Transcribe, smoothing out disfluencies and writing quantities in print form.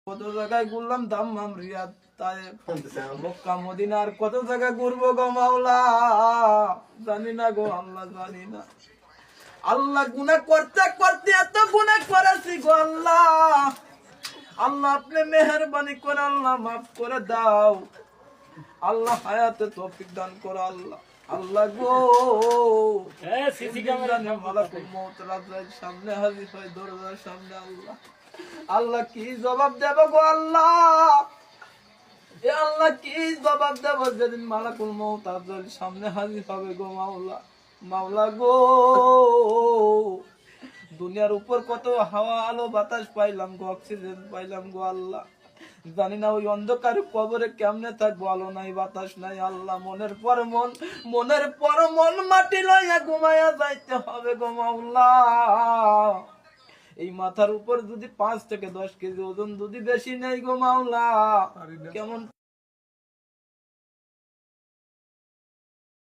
কত জায়গায় ঘুরলাম দাম্মাম রিয়াদ তায়েফ মক্কা মদিনা আর কত জায়গায় ঘুরবো গো মাওলা জানি না গো আল্লাহ জানি না আল্লাহ গুনাহ করতে করতে এত গুনাহ করেছি গো আল্লাহ আল্লাহ আপনি মেহেরবানি করে আল্লাহ মাফ করে দাও আল্লাহ হায়াতে তৌফিক দান করো আল্লাহ আল্লাহ গো সিসি ক্যামেরা মালাকুল মউত রাজের সামনে হাজির হয় দরজার সামনে আল্লাহ আল্লাহ কি জবাব দেব গো আল্লাহ এ আল্লাহ কি জবাব দেব যেদিন মালাকুল মউত রাজের সামনে হাজির হবে গো মাওলা মাওলা গো দুনিয়ার উপর কত হাওয়া আলো বাতাস পাইলাম গো অক্সিজেন পাইলাম গো আল্লাহ জানি না ওই অন্ধকার কবরে কেমনে থাকবো আলো নাই বাতাস নাই আল্লাহ মনের পর মন মাটি লইয়া ঘুমাইয়া যাইতে হবে গো মাওলা এই মাথার উপর যদি 5 থেকে 10 কেজি ওজন যদি বেশি নেই গো মাওলা কেমন